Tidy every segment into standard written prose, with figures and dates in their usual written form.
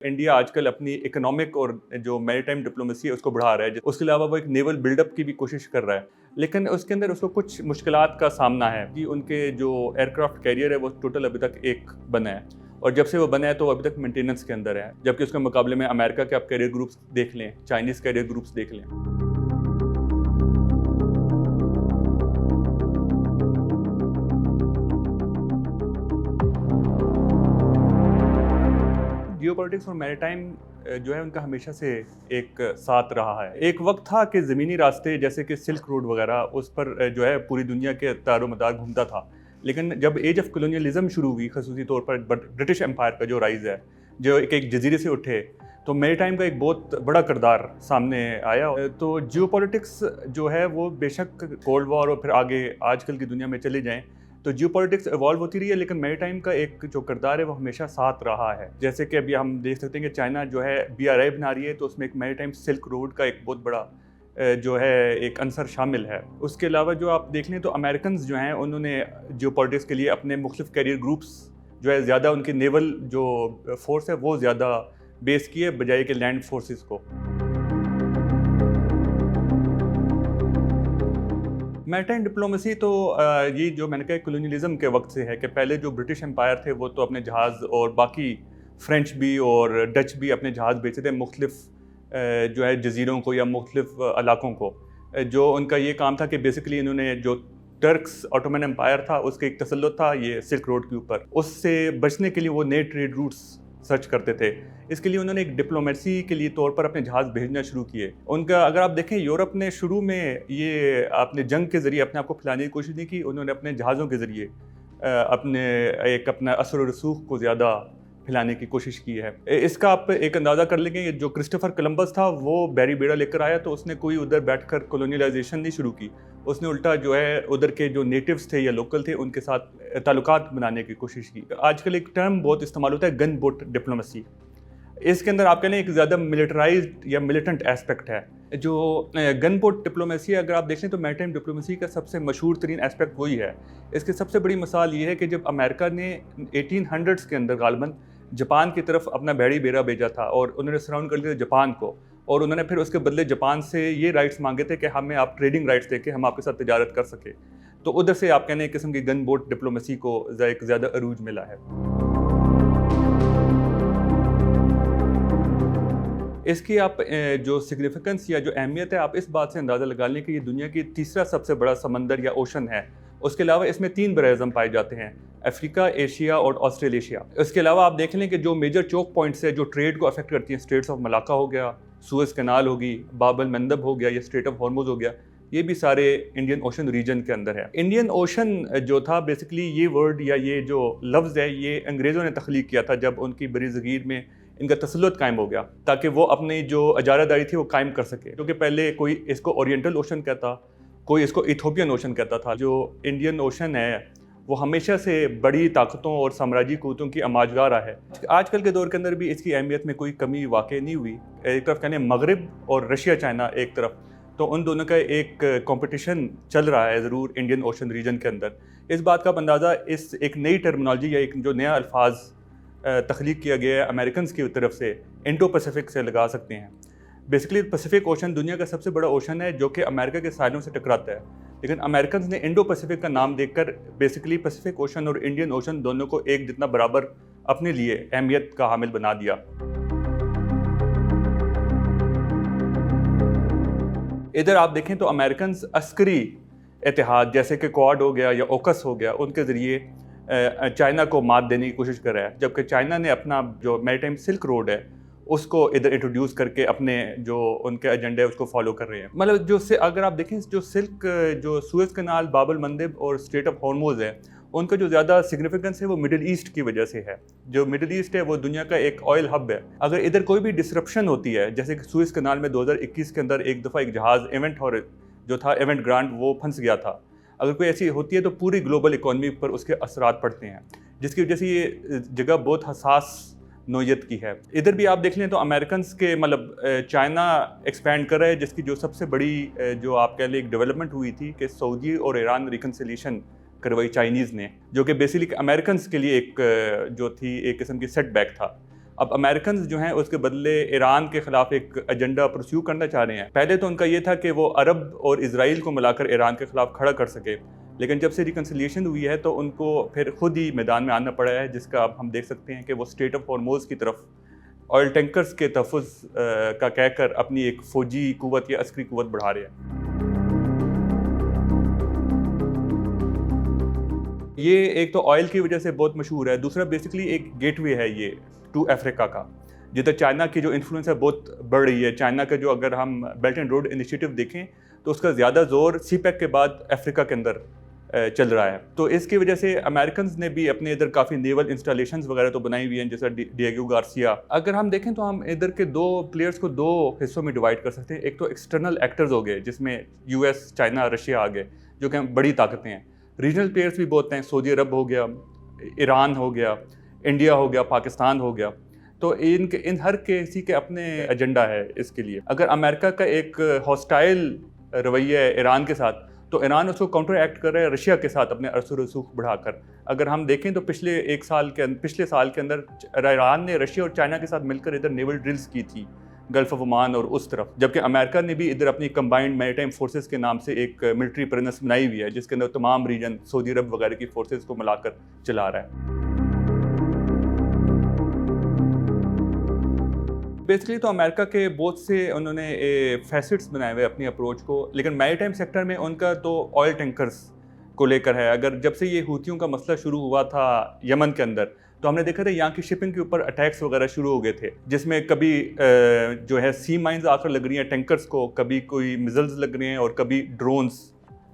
India आजकल अपनी economic और जो मैरीटाइम डिप्लोमेसी है उसको बढ़ा रहा है। उसके अलावा वो एक नेवल बिल्डअप की भी कोशिश कर रहा है, लेकिन उसके अंदर उसको कुछ मुश्किलात का सामना है कि उनके जो एयरक्राफ्ट कैरियर है वो टोटल अभी तक एक बना है, और जब से वो बना है तो अभी तक मेंटेनेंस के अंदर है। जबकि उसके मुकाबले में अमेरिका के आप कैरियर ग्रुप्स देख लें, चाइनीज़ कैरियर ग्रुप्स देख लें। जियोपॉलिटिक्स और मैरीटाइम जो है उनका हमेशा से एक साथ रहा है। एक वक्त था कि ज़मीनी रास्ते जैसे कि सिल्क रोड वगैरह उस पर जो है पूरी दुनिया के तारोमदार घूमता था, लेकिन जब एज ऑफ कॉलोनियलिज्म शुरू हुई, खसूसी तौर पर ब्रिटिश एम्पायर का जो राइज़ है, जो एक जजीरे से उठे, तो मैरीटाइम का एक बहुत बड़ा किरदार सामने आया। तो जियोपॉलिटिक्स जो है वो बेशक कोल्ड वॉर और फिर आगे आजकल की दुनिया में चले जाएँ तो जियोपॉलिटिक्स इवॉल्व होती रही है, लेकिन मैरीटाइम का एक जो किरदार है वो हमेशा साथ रहा है। जैसे कि अभी हम देख सकते हैं कि चाइना जो है BRI बना रही है, तो उसमें एक मैरीटाइम सिल्क रोड का एक बहुत बड़ा जो है एक अंसर शामिल है। उसके अलावा जो आप देख लें तो अमेरिकन जो हैं उन्होंने जियोपॉलिटिक्स के लिए अपने मुख्तलिफ कैरियर ग्रुप्स जो है ज़्यादा उनकी नेवल जो फोर्स है वो ज़्यादा बेस की है बजाय के लैंड फोर्सेस को। मैरीटाइम डिप्लोमेसी तो ये जो मैंने कहा कॉलोनियलिज्म के वक्त से है कि पहले जो ब्रिटिश एम्पायर थे वो तो अपने जहाज़ और बाकी फ्रेंच भी और डच भी अपने जहाज़ बेचते थे मुख्तलिफ जो है जजीरों को या मुख्तलिफ इलाकों को। जो उनका ये काम था कि बेसिकली इन्होंने जो टर्क्स ऑटोमन एम्पायर था उसके एक तसल्लुत था ये सिल्क रोड के ऊपर, उससे बचने के लिए वो नए ट्रेड रूट्स सर्च करते थे। इसके लिए उन्होंने एक डिप्लोमेसी के लिए तौर पर अपने जहाज़ भेजना शुरू किए। उनका अगर आप देखें यूरोप ने शुरू में ये अपने जंग के ज़रिए अपने आप को फैलाने की कोशिश नहीं की, उन्होंने अपने जहाज़ों के ज़रिए अपना असर और रसूख को ज़्यादा फैलाने की कोशिश की है। इसका आप एक अंदाज़ा कर लेंगे, जो क्रिस्टोफर कोलंबस था वो बैरी बेड़ा लेकर आया तो उसने कोई उधर बैठकर कॉलोनियलाइजेशन नहीं शुरू की, उसने उल्टा जो है उधर के जो नेटिव्स थे या लोकल थे उनके साथ ताल्लुकात बनाने की कोशिश की। आजकल एक टर्म बहुत इस्तेमाल होता है गन बोट डिप्लोमेसी। इसके अंदर आप कह लें एक ज़्यादा मिलिटराइज्ड या मिलिटेंट एस्पेक्ट है। जो गन बोट डिप्लोमेसी अगर आप देखें तो मैरीटाइम डिप्लोमेसी का सबसे मशहूर तरीन एस्पेक्ट वही है। इसकी सबसे बड़ी मिसाल ये है कि जब अमेरिका ने 1800s के अंदर गालबन जापान की तरफ अपना बहरी बेड़ा भेजा था और उन्होंने सराउंड कर लिया जापान को, और उन्होंने फिर उसके बदले जापान से ये राइट्स मांगे थे कि हमें आप ट्रेडिंग राइट्स देके हम आपके साथ तजारत कर सके। तो उधर से आप कहने एक किस्म की गन बोट डिप्लोमेसी को एक ज़्यादा अरूज मिला है। इसकी आप जो सिग्निफिकेंस या जो अहमियत है आप इस बात से अंदाज़ा लगा लें कि ये दुनिया की तीसरा सबसे बड़ा समंदर या ओशन है। उसके अलावा इसमें 3 बराज़म पाए जाते हैं, अफ्रीका, एशिया और ऑस्ट्रेलेशिया। इसके अलावा आप देख लें कि जो मेजर चोक पॉइंट्स है जो ट्रेड को अफेक्ट करती हैं, स्ट्रेट्स ऑफ मलाक्का हो गया, सुएज़ कैनाल होगी, बाब अल मंदब हो गया या स्ट्रेट ऑफ हॉर्मुज़ हो गया, ये भी सारे इंडियन ओशन रीजन के अंदर है। इंडियन ओशन जो था बेसिकली ये वर्ड या ये जो लफ्ज़ है ये अंग्रेज़ों ने तख्लीक किया था जब उनकी बरी ज़गीर में इनका तसल्लुत कायम हो गया, ताकि वो अपनी जो अजारादारी थी वो कायम कर सके। क्योंकि पहले कोई इसको ओरिएंटल ओशन कहता, कोई इसको इथोपियन ओशन कहता था। जो इंडियन ओशन है वो हमेशा से बड़ी ताकतों और साम्राज्यी क़ुव्वतों की अमाजगाह रहा है। आजकल के दौर के अंदर भी इसकी अहमियत में कोई कमी वाक़ई नहीं हुई। एक तरफ कहने मगरिब और रशिया चाइना एक तरफ, तो उन दोनों का एक कंपटीशन चल रहा है ज़रूर इंडियन ओशन रीजन के अंदर। इस बात का अंदाज़ा इस एक नई टर्मिनोलॉजी या एक जो नया अल्फाज तख्लीक किया गया है अमेरिकन की तरफ से, इंडो पैसिफिक से लगा सकते हैं। बेसिकली पैसिफिक ओशन दुनिया का सबसे बड़ा ओशन है जो कि अमेरिका के साहिलों से टकराता है, लेकिन अमेरिकन ने इंडो पैसिफिक का नाम देकर बेसिकली पैसिफिक ओशन और इंडियन ओशन दोनों को एक जितना बराबर अपने लिए अहमियत का हामिल बना दिया। इधर आप देखें तो अमेरिकन अस्करी इतिहाद जैसे कि क्वाड हो गया या ओकस हो गया, उनके ज़रिए चाइना को मात देने की कोशिश कर रहा है, जबकि चाइना ने अपना जो मैरीटाइम सिल्क रोड है उसको इधर इंट्रोड्यूस करके अपने जो उनके एजेंडे है उसको फॉलो कर रहे हैं। मतलब जो से अगर आप देखें जो सिल्क जो सुएज़ कैनाल, बाब अल मंदब और स्ट्रेट ऑफ हॉर्मुज़ है, उनका जो ज़्यादा सिग्निफिकेंस है वो मिडिल ईस्ट की वजह से है। जो मिडिल ईस्ट है वो दुनिया का एक ऑयल हब है। अगर इधर कोई भी डिसरप्शन होती है, जैसे कि सुएज़ कैनाल में 2021 के अंदर एक दफ़ा एक जहाज़ जो था इवेंट ग्रांड वो फंस गया था, अगर कोई ऐसी होती है तो पूरी ग्लोबल इकॉनमी पर उसके असरात पड़ते हैं, जिसकी वजह से ये जगह बहुत हसास नोयत की है। इधर भी आप देख लें तो अमेरिकन के मतलब चाइना एक्सपैंड कर रहा है, जिसकी जो सबसे बड़ी जो आप कह लें एक डेवलपमेंट हुई थी कि सऊदी और ईरान रिकन्सिलिएशन करवाई चाइनीज़ ने, जो कि बेसिकली अमेरिकन के लिए एक जो थी एक किस्म की सेटबैक था। اب امریکنز جو ہیں اس کے بدلے ایران کے خلاف ایک ایجنڈا پرسیو کرنا چاہ رہے ہیں. پہلے تو ان کا یہ تھا کہ وہ عرب اور اسرائیل کو ملا کر ایران کے خلاف کھڑا کر سکے، لیکن جب سے ریکنسیلیشن ہوئی ہے تو ان کو پھر خود ہی میدان میں آنا پڑا ہے، جس کا اب ہم دیکھ سکتے ہیں کہ وہ اسٹریٹ آف ہارموز کی طرف آئل ٹینکرز کے تحفظ کا کہہ کر اپنی ایک فوجی قوت یا عسکری قوت بڑھا رہے ہیں. یہ ایک تو آئل کی وجہ سے بہت مشہور ہے، دوسرا بیسکلی ایک گیٹ وے ہے یہ ٹو افریقہ کا، جدھر چائنا کی جو انفلوئنس ہے بہت بڑھ رہی ہے. چائنا کا جو اگر ہم بیلٹ اینڈ روڈ انیشیٹو دیکھیں تو اس کا زیادہ زور سی پیک کے بعد افریقہ کے اندر چل رہا ہے. تو اس کی وجہ سے امریکنز نے بھی اپنے ادھر کافی نیول انسٹالیشنز وغیرہ تو بنائی ہوئی ہیں، جیسا ڈیگو گارسیا. اگر ہم دیکھیں تو ہم ادھر کے دو پلیئرز کو دو حصوں میں ڈیوائڈ کر سکتے ہیں. ایک تو ایکسٹرنل ایکٹرز ہو گئے، جس میں یو ایس، چائنا، رشیا آ گئے، جو کہ بڑی طاقتیں ہیں. ریجنل پلیئرز بھی بہت ہیں، سعودی عرب ہو گیا، ایران ہو گیا، انڈیا ہو گیا، پاکستان ہو گیا. تو ان ہر کسی کے اپنے ایجنڈا ہے اس کے لیے. اگر امریکہ کا ایک ہاسٹائل رویہ ہے ایران کے ساتھ، تو ایران اس کو کاؤنٹر ایکٹ کر رہا ہے رشیا کے ساتھ اپنے اثر و رسوخ بڑھا کر. اگر ہم دیکھیں تو پچھلے سال کے اندر ایران نے رشیا اور چائنا کے ساتھ مل کر ادھر نیول ڈرلز کی تھی گلف آف عمان اور اس طرف، جبکہ امریکہ نے بھی ادھر اپنی کمبائنڈ میری ٹائم فورسز کے نام سے ایک ملٹری پریزنس بنائی ہوئی ہے، جس کے اندر تمام ریجن سعودی عرب وغیرہ کی فورسز کو ملا کر چلا رہا ہے. بیسکلی تو امریکہ کے بہت سے انہوں نے فیسٹس بنائے ہوئے اپنی اپروچ کو، لیکن میری ٹائم سیکٹر میں ان کا تو آئل ٹینکرز کو لے کر ہے. اگر جب سے یہ ہوتیوں کا مسئلہ شروع ہوا تھا یمن کے اندر، تو ہم نے دیکھا تھا یہاں کی شپنگ کے اوپر اٹیکس وغیرہ شروع ہو گئے تھے، جس میں کبھی جو ہے سی مائنز آ کر لگ رہی ہیں ٹینکرز کو، کبھی کوئی میزلز لگ رہے ہیں، اور کبھی ڈرونز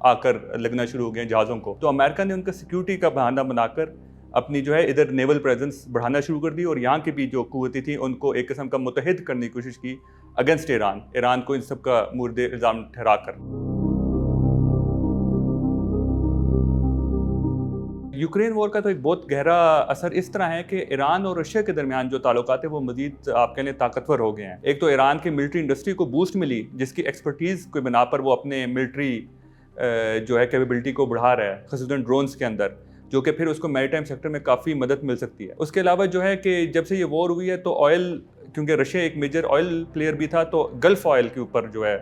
آ کر لگنا شروع ہو گئے ہیں جہازوں کو. تو امریکہ نے ان کا سیکیورٹی کا بہانہ بنا کر اپنی جو ہے ادھر نیول پریزنس بڑھانا شروع کر دی، اور یہاں کی بھی جو قوتیں تھیں ان کو ایک قسم کا متحد کرنے کی کوشش کی اگینسٹ ایران کو ان سب کا مورد الزام ٹھہرا کر. یوکرین وار کا تو ایک بہت گہرا اثر اس طرح ہے کہ ایران اور رشیا کے درمیان جو تعلقات ہیں وہ مزید آپ کہنے طاقتور ہو گئے ہیں. ایک تو ایران کی ملٹری انڈسٹری کو بوسٹ ملی، جس کی ایکسپرٹیز کی بنا پر وہ اپنے ملٹری جو ہے کیپیبلٹی کو بڑھا رہا ہے، خصوصاً ڈرونز کے اندر، جو کہ پھر اس کو میری ٹائم سیکٹر میں کافی مدد مل سکتی ہے. اس کے علاوہ جو ہے کہ جب سے یہ وار ہوئی ہے تو آئل، کیونکہ رشیا ایک میجر آئل پلیئر بھی تھا، تو گلف آئل کے اوپر جو ہے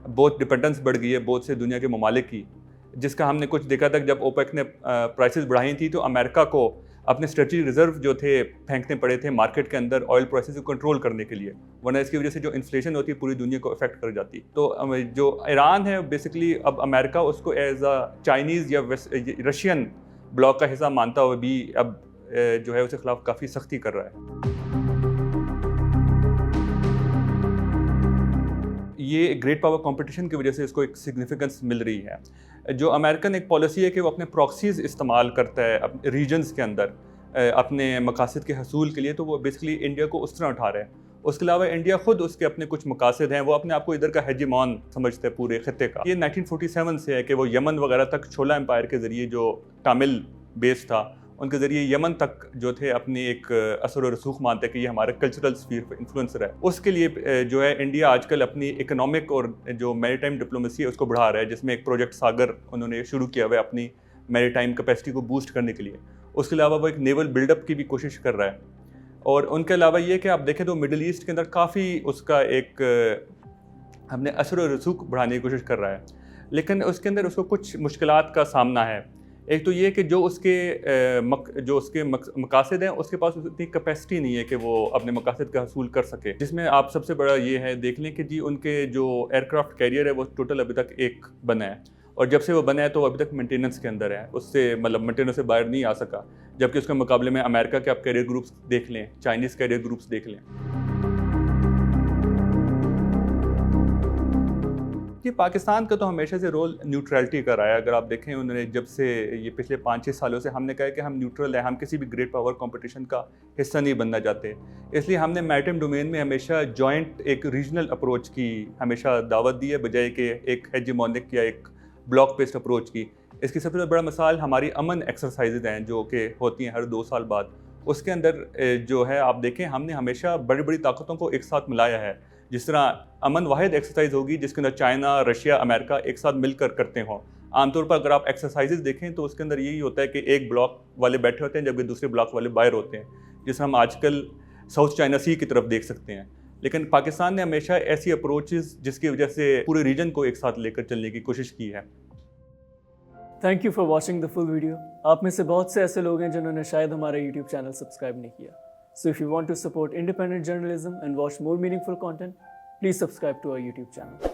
بہت ڈپینڈنس بڑھ گئی ہے بہت سے دنیا کے ممالک کی، جس کا ہم نے کچھ دیکھا تھا جب اوپیک نے پرائسز بڑھائی تھی تو امریکہ کو اپنے اسٹریٹجک ریزرو جو تھے پھینکنے پڑے تھے مارکیٹ کے اندر آئل پرائسز کو کنٹرول کرنے کے لیے، ورنہ اس کی وجہ سے جو انفلیشن ہوتی ہے پوری دنیا کو افیکٹ کر جاتی. تو جو ایران ہے بیسکلی اب امریکہ اس کو ایز اے چائنیز یا رشین بلاک کا حصہ مانتا ہوا بھی اب جو ہے اس کے خلاف کافی سختی کر رہا ہے. یہ گریٹ پاور کمپٹیشن کی وجہ سے اس کو ایک سگنیفیکنس مل رہی ہے. جو امریکن ایک پالیسی ہے کہ وہ اپنے پراکسیز استعمال کرتا ہے اپنے ریجنز کے اندر اپنے مقاصد کے حصول کے لیے، تو وہ بیسکلی انڈیا کو اس طرح اٹھا رہا ہے. اس کے علاوہ انڈیا خود اس کے اپنے کچھ مقاصد ہیں، وہ اپنے آپ کو ادھر کا ہیجیمون سمجھتا ہے پورے خطے کا. یہ 1947 سے ہے کہ وہ یمن وغیرہ تک چولا امپائر کے ذریعے جو تامل بیس تھا ان کے ذریعے یمن تک جو تھے اپنی ایک اثر و رسوخ مانتے کہ یہ ہمارے کلچرل سفیر پہ انفلوئنسر ہے. اس کے لیے جو ہے انڈیا آج کل اپنی اکنامک اور جو میری ٹائم ڈپلومیسی ہے اس کو بڑھا رہا ہے، جس میں ایک پروجیکٹ ساگر انہوں نے شروع کیا ہوا ہے اپنی میری ٹائم کیپیسٹی کو بوسٹ کرنے کے لیے. اس کے علاوہ وہ ایک نیول بلڈ اپ کی بھی کوشش کر رہا ہے. اور ان کے علاوہ یہ کہ آپ دیکھیں تو مڈل ایسٹ کے اندر کافی اس کا ایک ہم نے اثر و رسوخ بڑھانے کی کوشش کر رہا ہے، لیکن اس کے اندر اس کو کچھ مشکلات کا سامنا ہے. ایک تو یہ کہ جو اس کے مقاصد ہیں اس کے پاس اتنی کیپیسٹی نہیں ہے کہ وہ اپنے مقاصد کا حصول کر سکے، جس میں آپ سب سے بڑا یہ ہے دیکھ لیں کہ جی ان کے جو ایئر کرافٹ کیریئر ہے وہ ٹوٹل ابھی تک ایک بنا ہے، اور جب سے وہ بنا ہے تو وہ ابھی تک مینٹیننس کے اندر ہے، اس سے مطلب مینٹیننس سے باہر نہیں آ سکا. جبکہ اس کے مقابلے میں امریکہ کے آپ کیریئر گروپس دیکھ لیں، چائنیز کیریئر گروپس دیکھ لیں. کہ پاکستان کا تو ہمیشہ سے رول نیوٹرلٹی کا رہا ہے. اگر آپ دیکھیں انہوں نے جب سے یہ پچھلے 5-6 سالوں سے ہم نے کہا کہ ہم نیوٹرل ہیں، ہم کسی بھی گریٹ پاور کمپٹیشن کا حصہ نہیں بننا چاہتے، اس لیے ہم نے میریٹائم ڈومین میں ہمیشہ جوائنٹ ایک ریجنل اپروچ کی ہمیشہ دعوت دی ہے، بجائے کہ ایک ہیجیمونک یا ایک بلاک بیسڈ اپروچ کی. اس کی سب سے بڑا مثال ہماری امن ایکسرسائزز ہیں جو کہ ہوتی ہیں ہر 2 سال بعد. اس کے اندر جو ہے آپ دیکھیں ہم نے ہمیشہ بڑی بڑی طاقتوں کو ایک ساتھ ملایا ہے. جس طرح امن واحد ایکسرسائز ہوگی جس کے اندر چائنا، رشیا، امریکہ ایک ساتھ مل کر کرتے ہوں. عام طور پر اگر آپ ایکسرسائزز دیکھیں تو اس کے اندر یہی ہوتا ہے کہ ایک بلاک والے بیٹھے ہوتے ہیں جبکہ دوسرے بلاک والے باہر ہوتے ہیں. جس ہم آج کل साउथ चाइना सी की तरफ देख सकते हैं। लेकिन पाकिस्तान ने हमेशा ऐसी अप्रोचेस जिसकी वजह से पूरे रीजन को एक साथ लेकर चलने की कोशिश की है। Thank you for watching the full video. आप में से बहुत से ऐसे लोग हैं जिन्होंने शायद हमारा यूट्यूब चैनल सब्सक्राइब नहीं किया। So if you want to support independent journalism and watch more meaningful content, please subscribe to our YouTube channel.